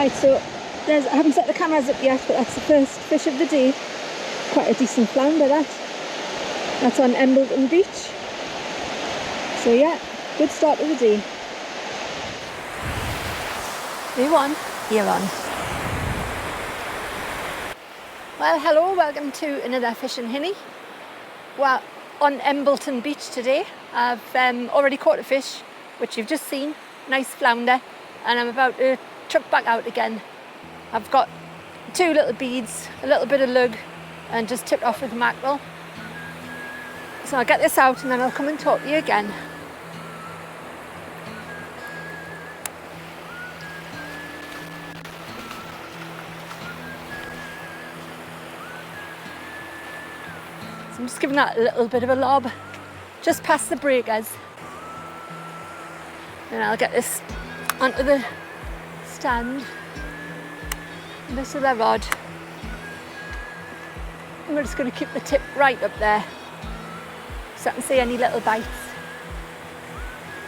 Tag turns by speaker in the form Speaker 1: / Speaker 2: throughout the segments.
Speaker 1: Right, so I haven't set the cameras up yet, but that's the first fish of the day. Quite a decent flounder, that. That's on Embleton Beach. So yeah, good start of the day. You on? You're on. Well, hello, welcome to another fishing hinny. Well, on Embleton Beach today. I've already caught a fish, which you've just seen. Nice flounder, and I'm about to chuck back out again. I've got 2 little beads, a little bit of lug, and just tipped off with mackerel. So I'll get this out and then I'll come and talk to you again. So I'm just giving that a little bit of a lob, just past the breakers. And I'll get this onto the stand. And this other rod. And we're just going to keep the tip right up there, so I can see any little bites.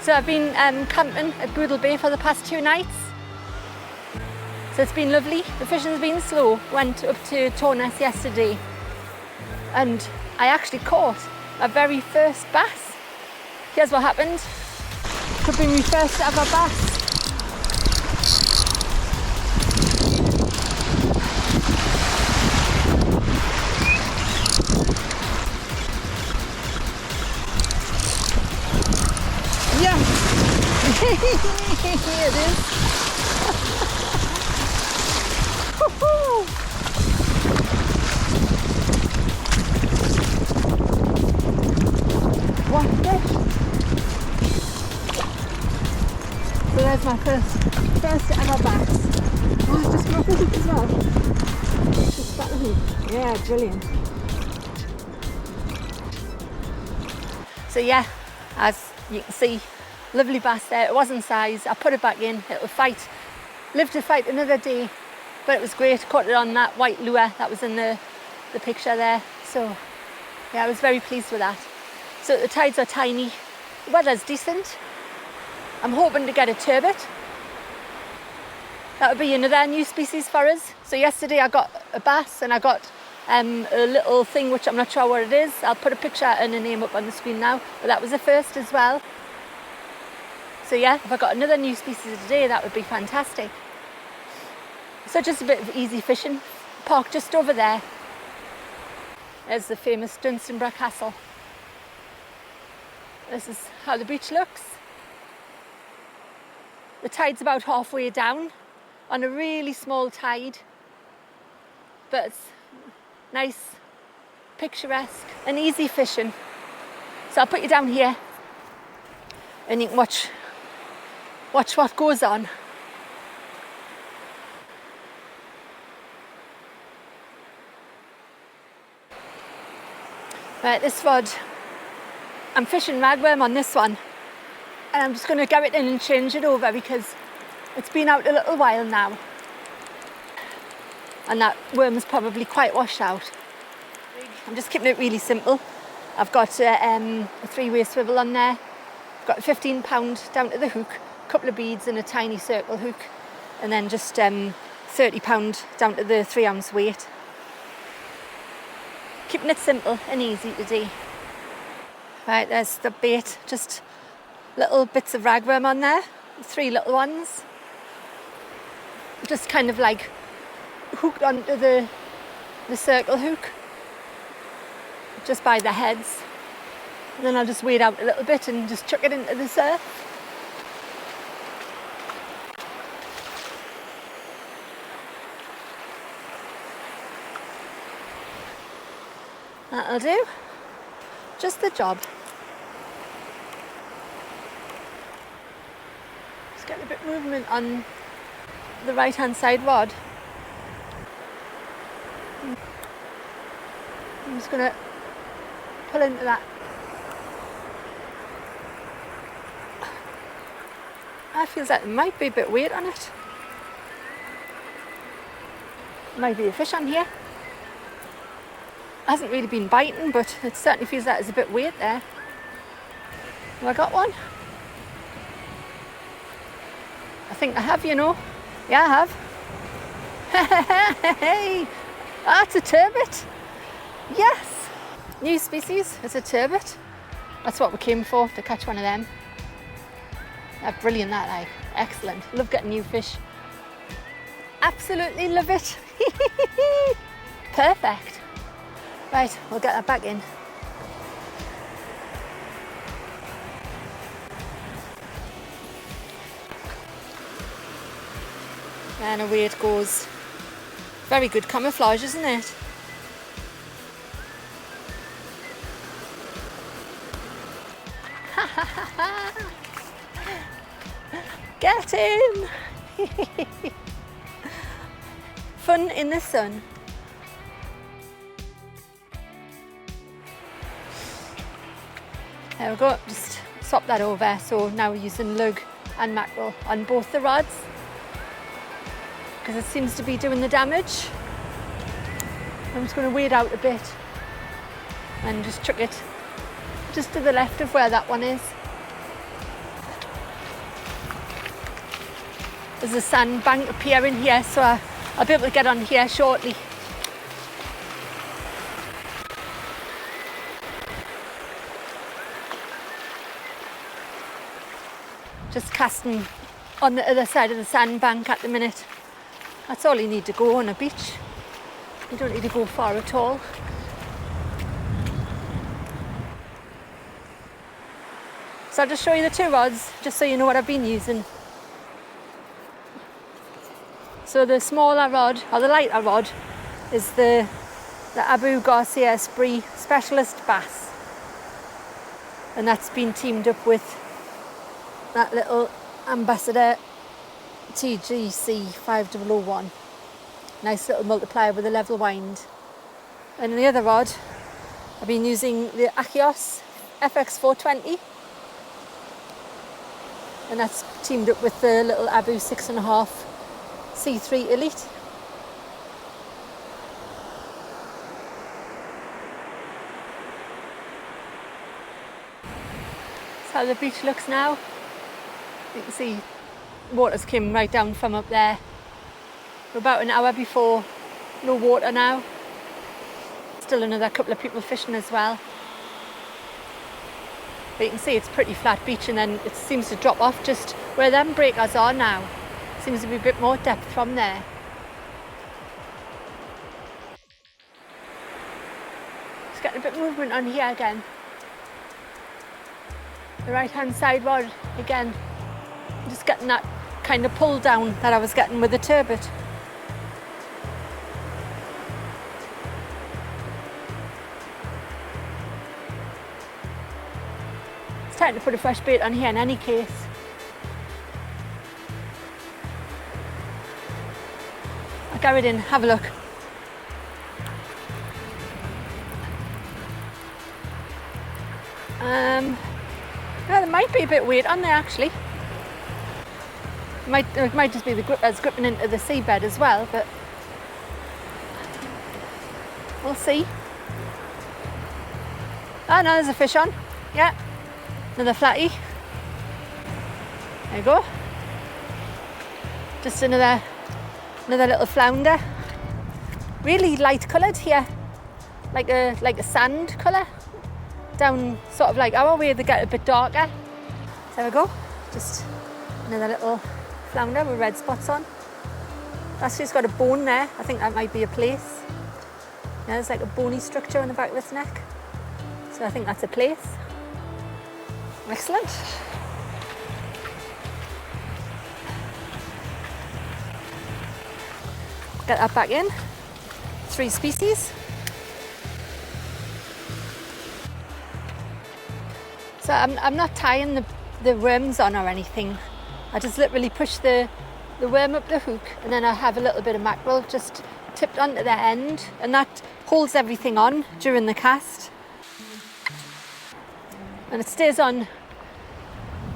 Speaker 1: So I've been camping at Budle Bay for the past 2 nights. So it's been lovely. The fishing's been slow. Went up to Torness yesterday and I actually caught my very first bass. Here's what happened. Could be my first ever bass. Yeah. Here it is. What fish? So there's my first ever bass. Oh, it's just got the hook as well. Just got the hook. Yeah, brilliant. So yeah, as you can see, lovely bass there. It wasn't size. I put it back in. It'll fight. Live to fight another day. But it was great. Caught it on that white lure that was in the picture there. So yeah, I was very pleased with that. So the tides are tiny. The weather's decent. I'm hoping to get a turbot. That would be another new species for us. So yesterday I got a bass and I got a little thing which I'm not sure what it is. I'll put a picture and a name up on the screen now. But that was a first as well. So yeah, if I got another new species today, that would be fantastic. So just a bit of easy fishing. Park just over there. There's the famous Dunstanburgh Castle. This is how the beach looks. The tide's about halfway down on a really small tide, but it's nice, picturesque and easy fishing. So I'll put you down here and you can watch what goes on. Right, this rod, I'm fishing ragworm on this one, and I'm just going to go it in and change it over because it's been out a little while now and that worm's probably quite washed out. I'm just keeping it really simple. I've got a 3-way swivel on there. I've got a 15-pound down to the hook, a couple of beads and a tiny circle hook, and then just 30-pound down to the 3-ounce weight. Keeping it simple and easy today. Right, there's the bait, just little bits of ragworm on there, 3 little ones. Just kind of like hooked onto the circle hook, just by the heads. And then I'll just wade out a little bit and just chuck it into the surf. That'll do. Just the job. Just get a bit of movement on the right hand side rod. I'm just going to pull into that. I feel that there might be a bit of weight on it. Might be a fish on here. Hasn't really been biting, but it certainly feels that there's a bit of weight there. Have I got one? I think I have, you know. Yeah, I have. Hey, that's a turbot. Yes, new species. It's a turbot. That's what we came for, to catch one of them. They're brilliant, that like. Excellent. Love getting new fish. Absolutely love it. Perfect. Right, we'll get that back in. And away it goes. Very good camouflage, isn't it? Get in! Fun in the sun. There we go, just swap that over. So now we're using lug and mackerel on both the rods, because it seems to be doing the damage. I'm just going to wade out a bit and just chuck it just to the left of where that one is. There's a sandbank appearing here, so I'll be able to get on here shortly. Just casting on the other side of the sandbank at the minute. That's all you need to go on a beach. You don't need to go far at all. So I'll just show you the two rods, just so you know what I've been using. So the smaller rod, or the lighter rod, is the Abu Garcia Esprit Specialist Bass. And that's been teamed up with that little Ambassador TGC 5001. Nice little multiplier with a level wind. And the other rod, I've been using the Achios FX420. And that's teamed up with the little Abu 6.5 C3 Elite. That's how the beach looks now. You can see water's came right down from up there. We're about an hour before, no water now. Still another couple of people fishing as well. But you can see it's pretty flat beach, and then it seems to drop off just where them breakers are now. Seems to be a bit more depth from there. Just getting a bit of movement on here again. The right hand side rod again. Just getting that kind of pull down that I was getting with the turbot. It's time to put a fresh bait on here in any case. I'll go it in, have a look. Yeah, there might be a bit of weight on there actually. It might just be the grippers gripping into the seabed as well, but we'll see. Oh no, there's a fish on. Yeah, another flatty. There you go. Just another little flounder. Really light coloured here, like a sand colour. Down sort of like our way, they get a bit darker. There we go. Just another little flounder with red spots on. That's just got a bone there. I think that might be a place. Yeah, there's like a bony structure on the back of its neck. So I think that's a place. Excellent. Get that back in. 3 species. So I'm not tying the worms on or anything. I just literally push the worm up the hook, and then I have a little bit of mackerel just tipped onto the end, and that holds everything on during the cast. And it stays on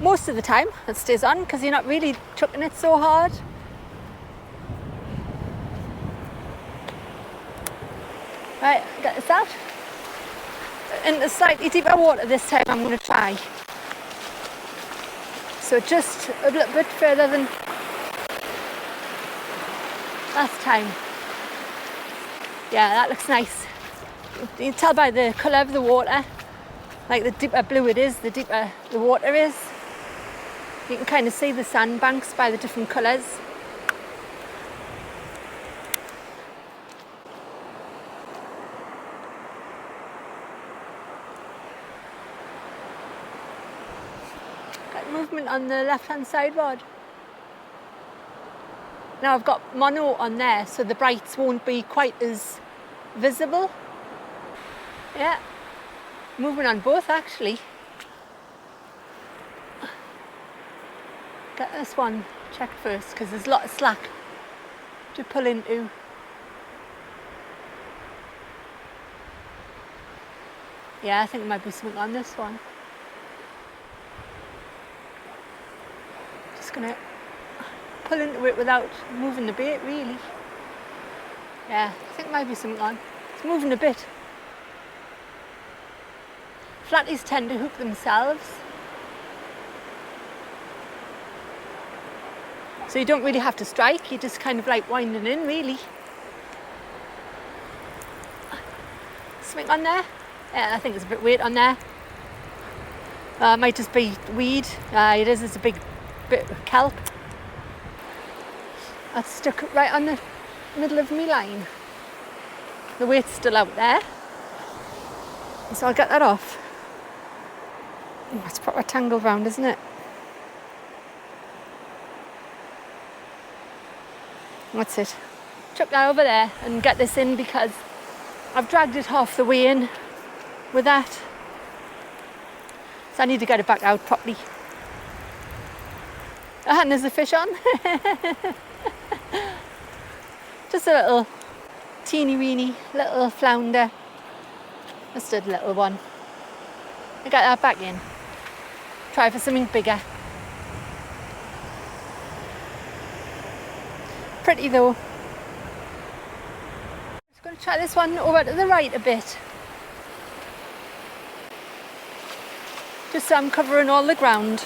Speaker 1: most of the time. It stays on because you're not really chucking it so hard. Right, get this out. In slightly deeper water this time I'm going to try. So just a little bit further than last time. Yeah, that looks nice. You can tell by the colour of the water, like the deeper blue it is, the deeper the water is. You can kind of see the sandbanks by the different colours. Got movement on the left-hand sideboard. Now I've got mono on there, so the brights won't be quite as visible. Yeah, movement on both actually. Get this one checked first because there's a lot of slack to pull into. Yeah, I think there might be something on this one. Just gonna pull into it without moving the bait really. Yeah, I think there might be something on. It's moving a bit. Flatties tend to hook themselves. So you don't really have to strike, you're just kind of like winding in really. Something on there? Yeah, I think there's a bit of weight on there. It might just be weed. It is, it's a big bit of kelp. That's stuck right on the middle of my line. The weight's still out there. So I'll get that off. Oh, it's proper tangled round, isn't it? That's it. Chuck that over there and get this in because I've dragged it half the way in with that. So I need to get it back out properly. And there's a fish on. Just a little teeny weeny little flounder. Just a little one. I got that back in. Try for something bigger. Pretty though. Just going to try this one over to the right a bit. Just so I'm covering all the ground.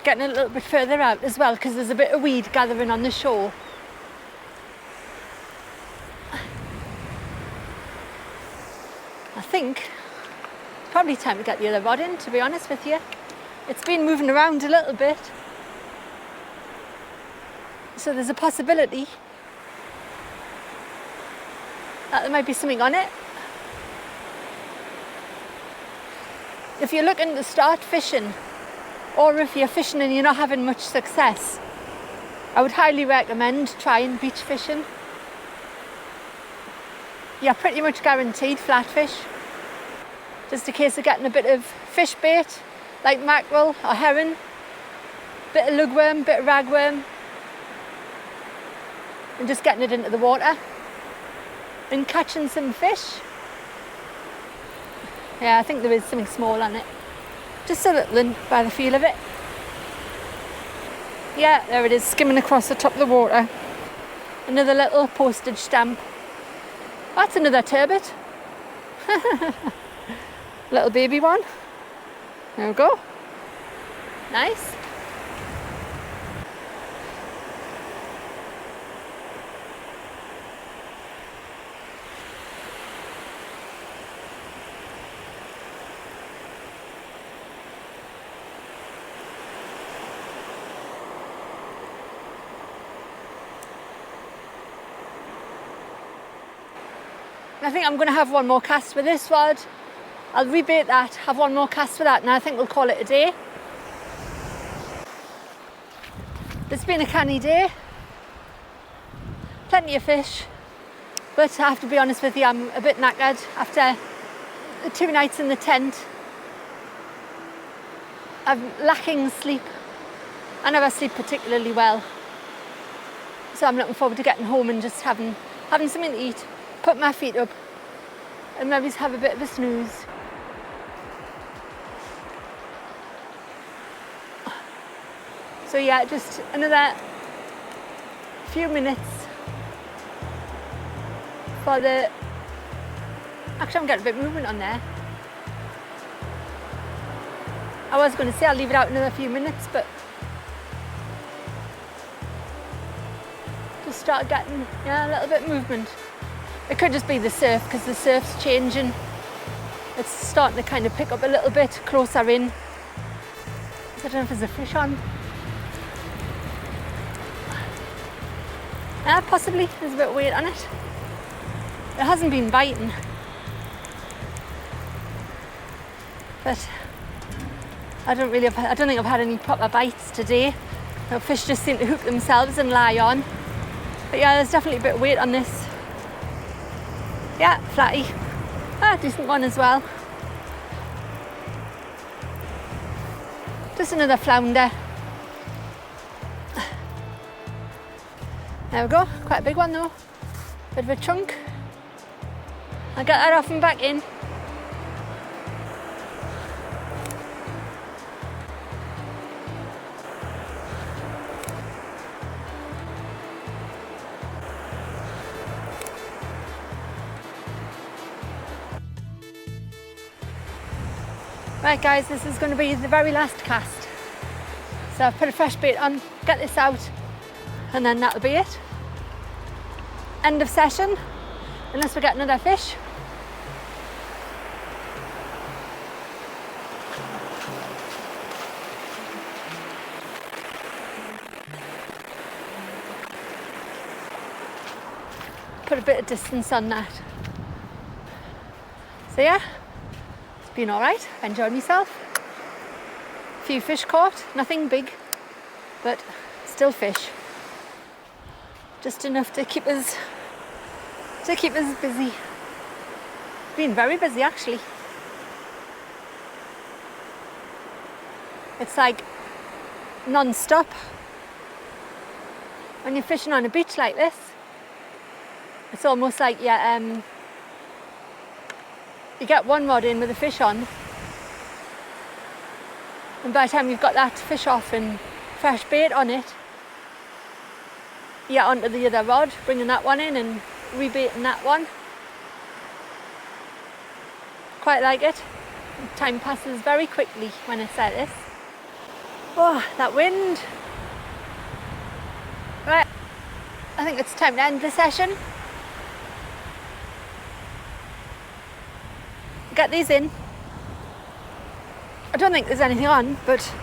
Speaker 1: Getting a little bit further out as well because there's a bit of weed gathering on the shore. I think it's probably time to get the other rod in, to be honest with you. It's been moving around a little bit. So there's a possibility that there might be something on it. If you're looking to start fishing, or if you're fishing and you're not having much success, I would highly recommend trying beach fishing. You're pretty much guaranteed flatfish. Just a case of getting a bit of fish bait, like mackerel or herring, bit of lugworm, bit of ragworm, and just getting it into the water and catching some fish. Yeah, I think there is something small on it. Just a little one by the feel of it. Yeah, there it is, skimming across the top of the water. Another little postage stamp. That's another turbot. Little baby one. There we go. Nice. I think I'm going to have one more cast with this rod. I'll rebait that, have one more cast with that, and I think we'll call it a day. It's been a canny day. Plenty of fish. But I have to be honest with you, I'm a bit knackered after the 2 nights in the tent. I'm lacking sleep. I never sleep particularly well. So I'm looking forward to getting home and just having something to eat. Put my feet up and maybe have a bit of a snooze. So yeah, just another few minutes for the Actually, I'm getting a bit of movement on there. I was going to say I'll leave it out another few minutes, but just started getting a little bit of movement. It could just be the surf, because the surf's changing. It's starting to kind of pick up a little bit closer in. I don't know if there's a fish on. Possibly, there's a bit of weight on it. It hasn't been biting. But I don't think I've had any proper bites today. The fish just seem to hook themselves and lie on. But yeah, there's definitely a bit of weight on this. Yeah, flatty. Decent one as well. Just another flounder. There we go, quite a big one though. Bit of a chunk. I'll get that off and back in. Right guys, this is going to be the very last cast. So I've put a fresh bait on, get this out, and then that'll be it. End of session, unless we get another fish. Put a bit of distance on that. So yeah, it's been alright, enjoyed myself. A few fish caught, nothing big, but still fish. Just enough to keep us busy. Been very busy actually. It's like non-stop. When you're fishing on a beach like this, it's almost like you get one rod in with a fish on, and by the time you've got that fish off and fresh bait on it, you're onto the other rod, bringing that one in and rebaiting that one. Quite like it. Time passes very quickly when it's like this. Oh, that wind. Right, I think it's time to end the session. Get these in. I don't think there's anything on, but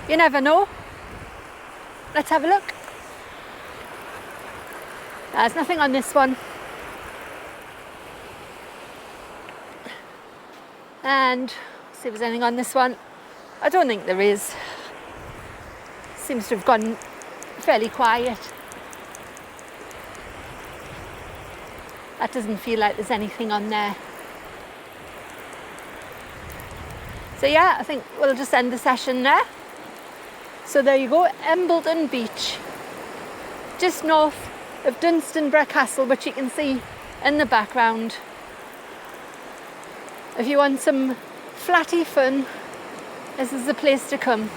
Speaker 1: you never know. Let's have a look. There's nothing on this one. And see if there's anything on this one. I don't think there is. Seems to have gone fairly quiet. That doesn't feel like there's anything on there. So yeah, I think we'll just end the session there. So there you go, Embleton Beach. Just north of Dunstanburgh Castle, which you can see in the background. If you want some flatty fun, this is the place to come.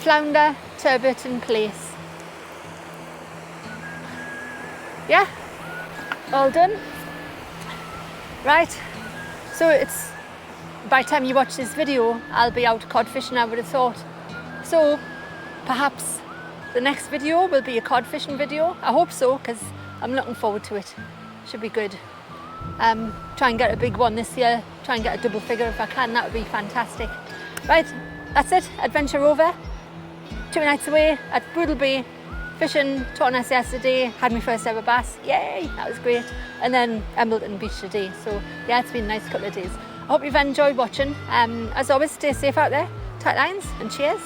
Speaker 1: Flounder, Embleton Place. Yeah, all done. Right, so it's, by the time you watch this video, I'll be out cod fishing, I would have thought. So perhaps the next video will be a cod fishing video. I hope so, because I'm looking forward to it. Should be good. Try and get a big one this year. Try and get a double figure if I can. That would be fantastic. Right, that's it. Adventure over. 2 nights away at Budle Bay. Fishing Torness yesterday. Had my first ever bass. Yay, that was great. And then Embleton Beach today. So yeah, it's been a nice couple of days. I hope you've enjoyed watching. As always, stay safe out there. Tight lines and cheers.